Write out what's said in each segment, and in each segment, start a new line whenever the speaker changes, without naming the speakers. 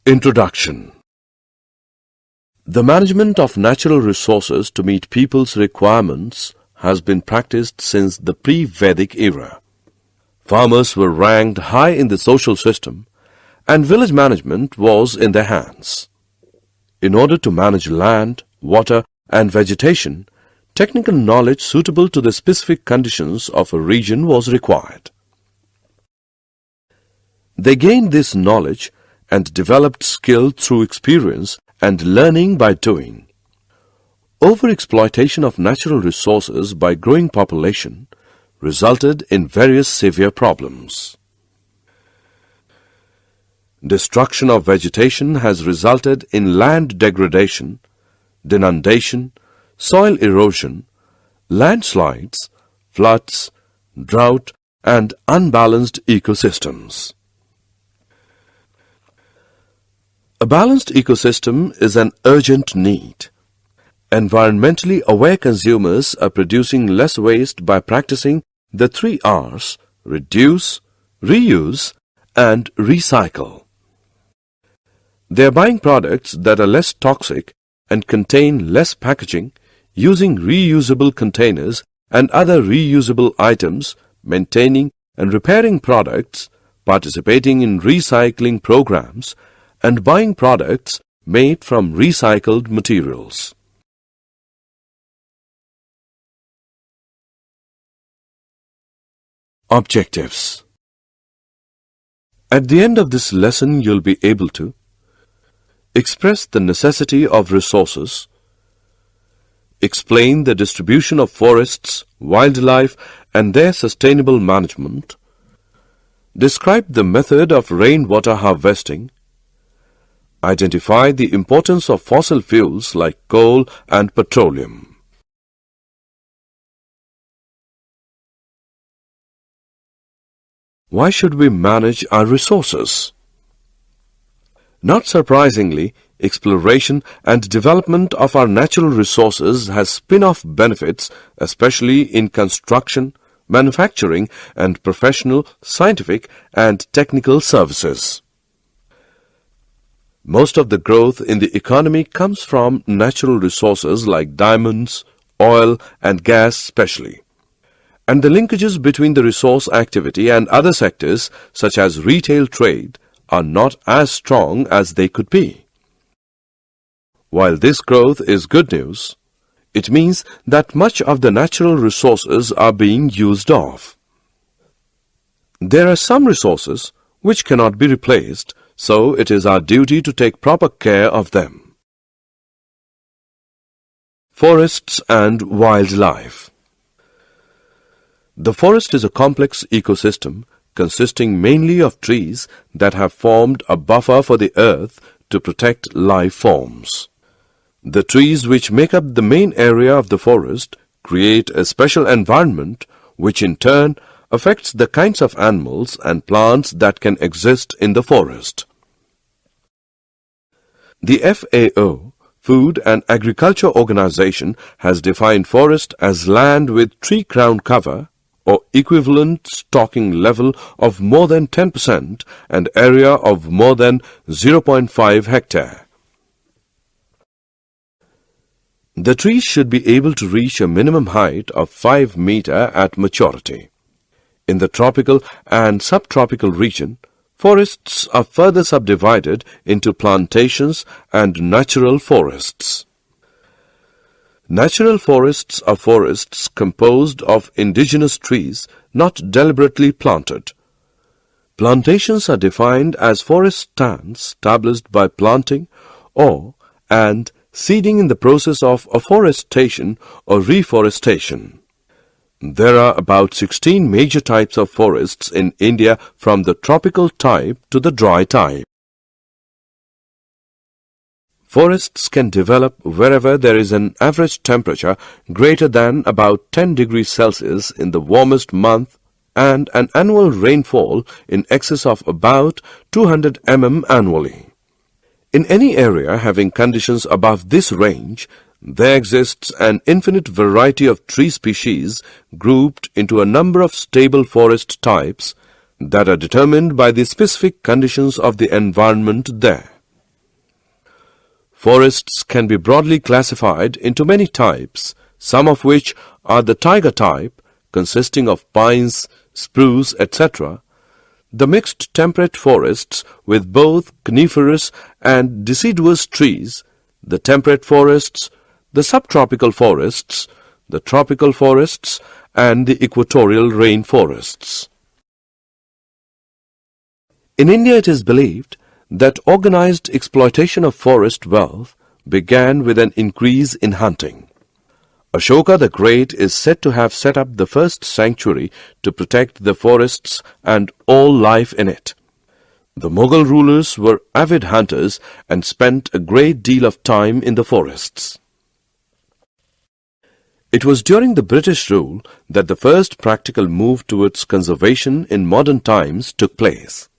Introduction. The management of natural resources to meet people's requirements has been practiced since the pre-Vedic era. Farmers were ranked high in the social system, and village management was in their hands. In order to manage land, water, and vegetation, technical knowledge suitable to the specific conditions of a region was required. They gained this knowledge and developed skill through experience and learning by doing. Overexploitation of natural resources by growing population resulted in various severe problems. Destruction of vegetation has resulted in land degradation, denudation, soil erosion, landslides, floods, drought, and unbalanced ecosystems. A balanced ecosystem is an urgent need. Environmentally aware consumers are producing less waste by practicing the 3 R's: reduce, reuse, and recycle. They are buying products that are less toxic and contain less packaging, using reusable containers and other reusable items, maintaining and repairing products, participating in recycling programs, and buying products made from recycled materials. Objectives. At the end of this lesson, you'll be able to express the necessity of resources, explain the distribution of forests, wildlife, and their sustainable management, describe the method of rainwater harvesting, identify the importance of fossil fuels like coal and petroleum. Why should we manage our resources? Not surprisingly, exploration and development of our natural resources has spin-off benefits, especially in construction, manufacturing, and professional, scientific, and technical services. Most of the growth in the economy comes from natural resources like diamonds, oil, and gas especially. And the linkages between the resource activity and other sectors, such as retail trade, are not as strong as they could be. While this growth is good news, it means that much of the natural resources are being used off. There are some resources which cannot be replaced, so it is our duty to take proper care of them. Forests and wildlife. The forest is a complex ecosystem consisting mainly of trees that have formed a buffer for the earth to protect life forms. The trees which make up the main area of the forest create a special environment which in turn affects the kinds of animals and plants that can exist in the forest. The FAO, Food and Agriculture Organization, has defined forest as land with tree crown cover or equivalent stocking level of more than 10% and area of more than 0.5 hectare. The trees should be able to reach a minimum height of 5 meters at maturity. In the tropical and subtropical region, forests are further subdivided into plantations and natural forests. Natural forests are forests composed of indigenous trees not deliberately planted. Plantations are defined as forest stands established by planting and seeding in the process of afforestation or reforestation. There are about 16 major types of forests in India, from the tropical type to the dry type. Forests can develop wherever there is an average temperature greater than about 10 degrees Celsius in the warmest month and an annual rainfall in excess of about 200 mm annually. In any area having conditions above this range, there exists an infinite variety of tree species grouped into a number of stable forest types that are determined by the specific conditions of the environment there. Forests can be broadly classified into many types, some of which are the taiga type, consisting of pines, spruce, etc., the mixed temperate forests with both coniferous and deciduous trees, the temperate forests, the subtropical forests, the tropical forests, and the equatorial rainforests. In India, it is believed that organized exploitation of forest wealth began with an increase in hunting. Ashoka the Great is said to have set up the first sanctuary to protect the forests and all life in it. The Mughal rulers were avid hunters and spent a great deal of time in the forests. It was during the British rule that the first practical move towards conservation in modern times took place.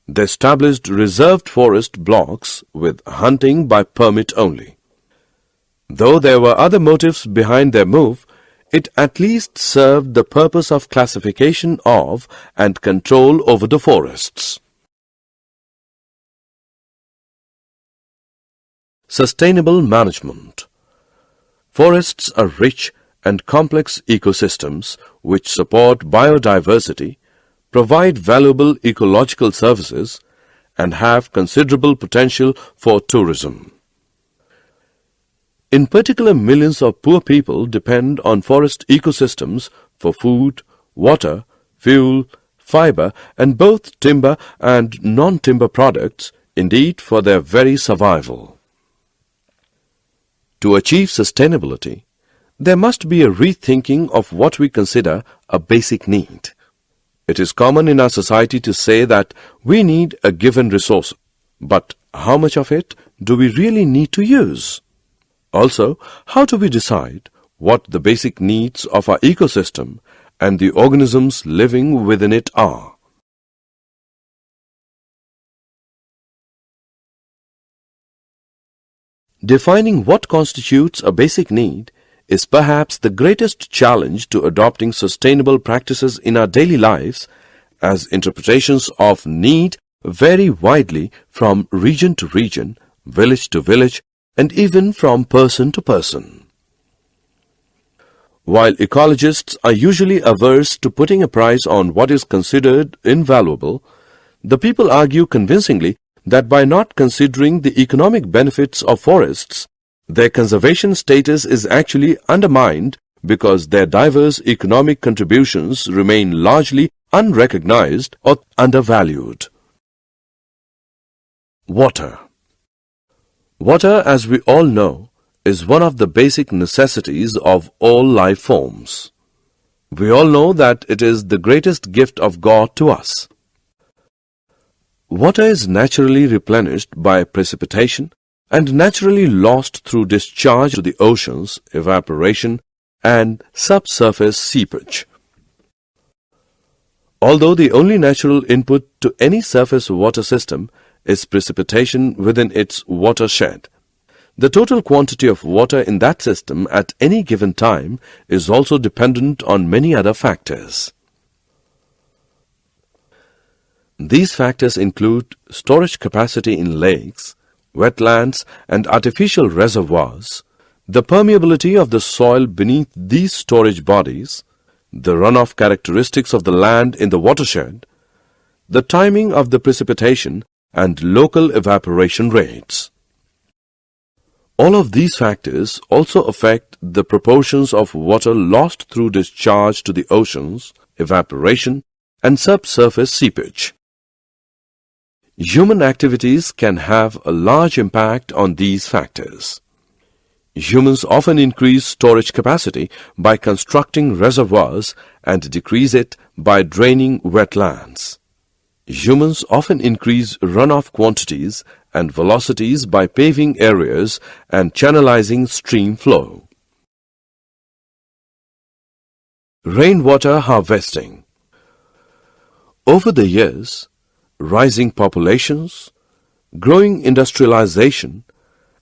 They established reserved forest blocks with hunting by permit only. Though there were other motives behind their move, it at least served the purpose of classification of and control over the forests. Sustainable management. Forests are rich and complex ecosystems which support biodiversity, provide valuable ecological services, and have considerable potential for tourism. In particular, millions of poor people depend on forest ecosystems for food, water, fuel, fiber, and both timber and non-timber products, indeed for their very survival. To achieve sustainability, there must be a rethinking of what we consider a basic need. It is common in our society to say that we need a given resource, but how much of it do we really need to use? Also, how do we decide what the basic needs of our ecosystem and the organisms living within it are? Defining what constitutes a basic need is perhaps the greatest challenge to adopting sustainable practices in our daily lives, as interpretations of need vary widely from region to region, village to village, and even from person to person. While ecologists are usually averse to putting a price on what is considered invaluable, the people argue convincingly that by not considering the economic benefits of forests, their conservation status is actually undermined because their diverse economic contributions remain largely unrecognized or undervalued. Water. Water, as we all know, is one of the basic necessities of all life forms. We all know that it is the greatest gift of God to us. Water is naturally replenished by precipitation and naturally lost through discharge to the oceans, evaporation, and subsurface seepage. Although the only natural input to any surface water system is precipitation within its watershed, the total quantity of water in that system at any given time is also dependent on many other factors. These factors include storage capacity in lakes, wetlands, and artificial reservoirs, the permeability of the soil beneath these storage bodies, the runoff characteristics of the land in the watershed, the timing of the precipitation, and local evaporation rates. All of these factors also affect the proportions of water lost through discharge to the oceans, evaporation, and subsurface seepage. Human activities can have a large impact on these factors. Humans often increase storage capacity by constructing reservoirs and decrease it by draining wetlands. Humans often increase runoff quantities and velocities by paving areas and channelizing stream flow. Rainwater harvesting. Over the years, rising populations, growing industrialization,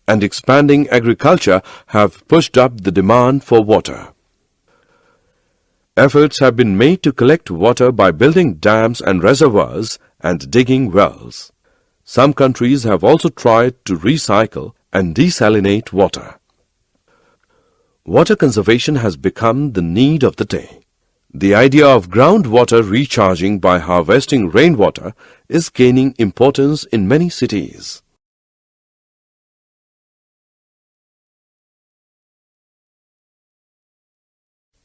and expanding agriculture have pushed up the demand for water. Efforts have been made to collect water by building dams and reservoirs and digging wells. Some countries have also tried to recycle and desalinate water. Water conservation has become the need of the day. The idea of groundwater recharging by harvesting rainwater is gaining importance in many cities.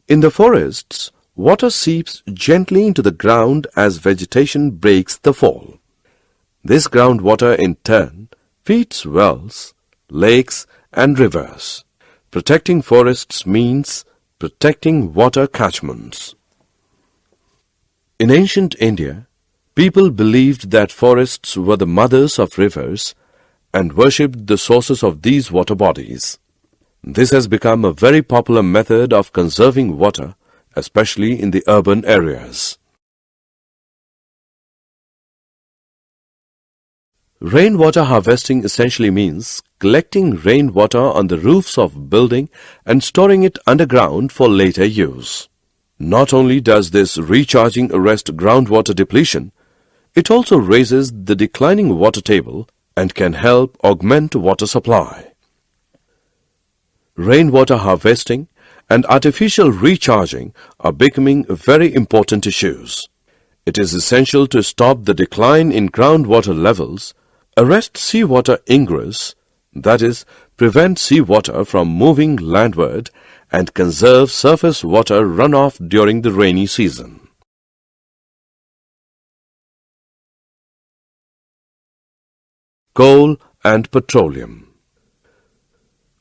In the forests, water seeps gently into the ground as vegetation breaks the fall. This groundwater in turn feeds wells, lakes and rivers. Protecting forests means protecting water catchments. In ancient India, people believed that forests were the mothers of rivers and worshipped the sources of these water bodies. This has become a very popular method of conserving water, especially in the urban areas. Rainwater harvesting essentially means collecting rainwater on the roofs of building and storing it underground for later use. Not only does this recharging arrest groundwater depletion, it also raises the declining water table and can help augment water supply. Rainwater harvesting and artificial recharging are becoming very important issues. It is essential to stop the decline in groundwater levels, arrest seawater ingress, that is, prevent seawater from moving landward, and conserve surface water runoff during the rainy season. Coal and petroleum.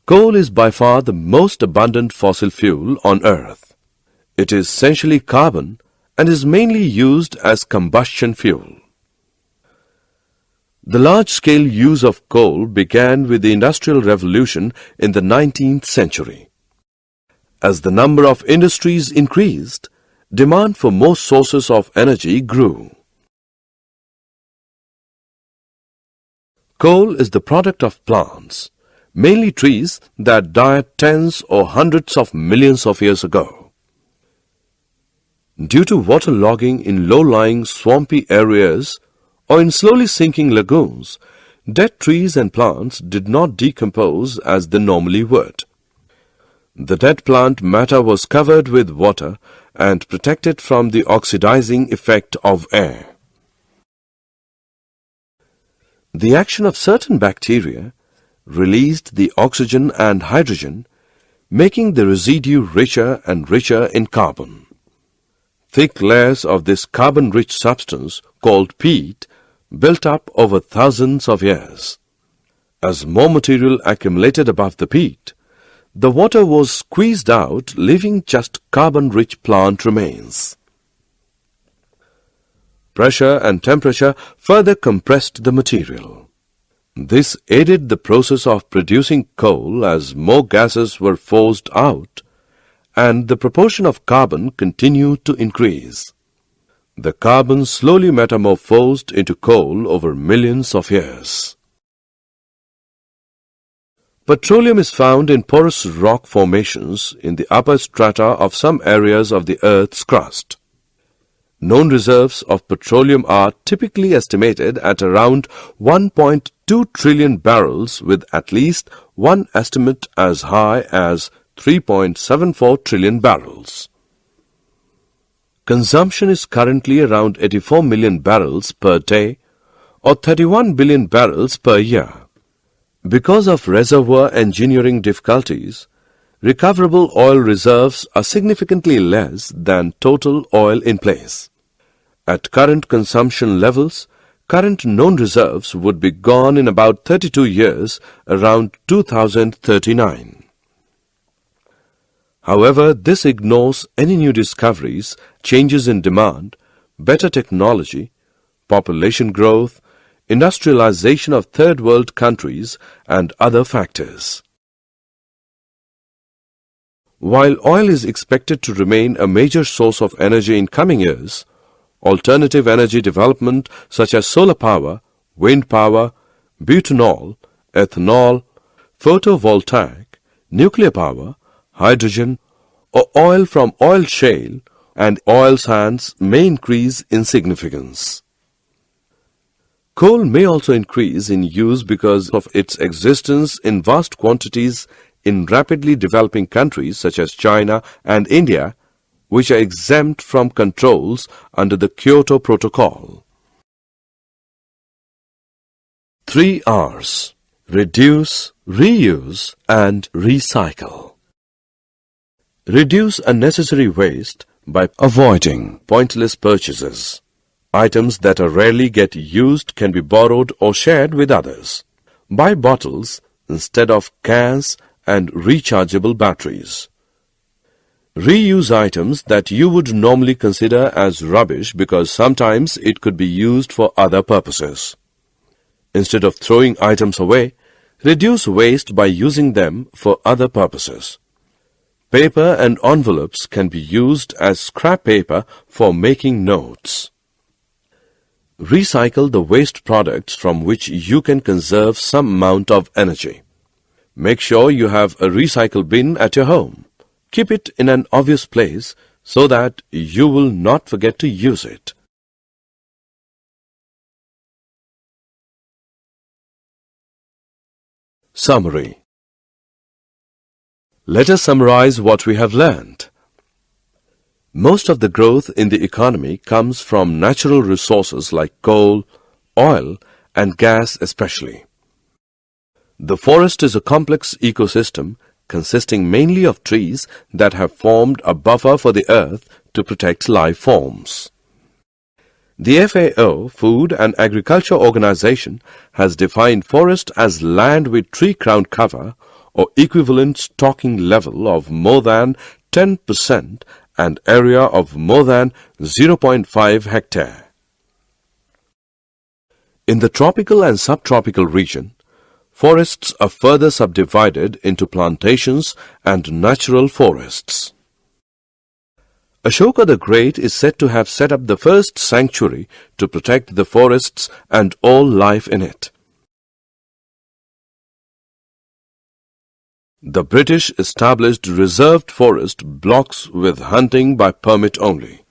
Coal is by far the most abundant fossil fuel on Earth. It is essentially carbon and is mainly used as combustion fuel. The large-scale use of coal began with the Industrial Revolution in the 19th century. As the number of industries increased, demand for more sources of energy grew. Coal is the product of plants, mainly trees that died tens or hundreds of millions of years ago. Due to waterlogging in low-lying swampy areas or in slowly sinking lagoons, dead trees and plants did not decompose as they normally would. The dead plant matter was covered with water and protected from the oxidizing effect of air. The action of certain bacteria released the oxygen and hydrogen, making the residue richer and richer in carbon. Thick layers of this carbon-rich substance, called peat, built up over thousands of years. As more material accumulated above the peat, the water was squeezed out, leaving just carbon-rich plant remains. Pressure and temperature further compressed the material. This aided the process of producing coal as more gases were forced out, and the proportion of carbon continued to increase. The carbon slowly metamorphosed into coal over millions of years. Petroleum is found in porous rock formations in the upper strata of some areas of the Earth's crust. Known reserves of petroleum are typically estimated at around 1.2 trillion barrels, with at least one estimate as high as 3.74 trillion barrels. Consumption is currently around 84 million barrels per day or 31 billion barrels per year. Because of reservoir engineering difficulties, recoverable oil reserves are significantly less than total oil in place. At current consumption levels, current known reserves would be gone in about 32 years, around 2039. However, this ignores any new discoveries, changes in demand, better technology, population growth, industrialization of third world countries, and other factors. While oil is expected to remain a major source of energy in coming years, alternative energy development such as solar power, wind power, butanol, ethanol, photovoltaic, nuclear power, hydrogen, or oil from oil shale and oil sands may increase in significance. Coal may also increase in use because of its existence in vast quantities in rapidly developing countries such as China and India, which are exempt from controls under the Kyoto Protocol. 3 R's: reduce, reuse, and recycle. Reduce unnecessary waste by avoiding pointless purchases. Items that are rarely get used can be borrowed or shared with others. Buy bottles instead of cans and rechargeable batteries. Reuse items that you would normally consider as rubbish because sometimes it could be used for other purposes. Instead of throwing items away, reduce waste by using them for other purposes. Paper and envelopes can be used as scrap paper for making notes. Recycle the waste products from which you can conserve some amount of energy. Make sure you have a recycle bin at your home. Keep it in an obvious place so that you will not forget to use it. Summary. Let us summarize what we have learned. Most of the growth in the economy comes from natural resources like coal, oil, and gas especially. The forest is a complex ecosystem consisting mainly of trees that have formed a buffer for the earth to protect life forms. The FAO, Food and Agriculture Organization, has defined forest as land with tree crown cover or equivalent stocking level of more than 10% and area of more than 0.5 hectare. In the tropical and subtropical region, forests are further subdivided into plantations and natural forests. Ashoka the Great is said to have set up the first sanctuary to protect the forests and all life in it. The British established reserved forest blocks with hunting by permit only.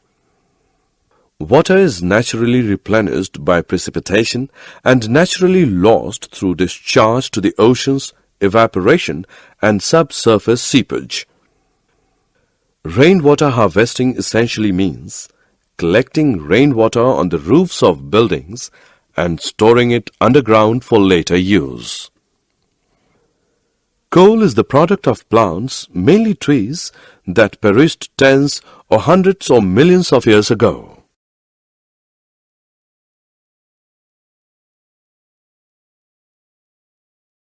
Water is naturally replenished by precipitation and naturally lost through discharge to the oceans, evaporation, and subsurface seepage. Rainwater harvesting essentially means collecting rainwater on the roofs of buildings and storing it underground for later use. Coal is the product of plants, mainly trees, that perished tens or hundreds or millions of years ago.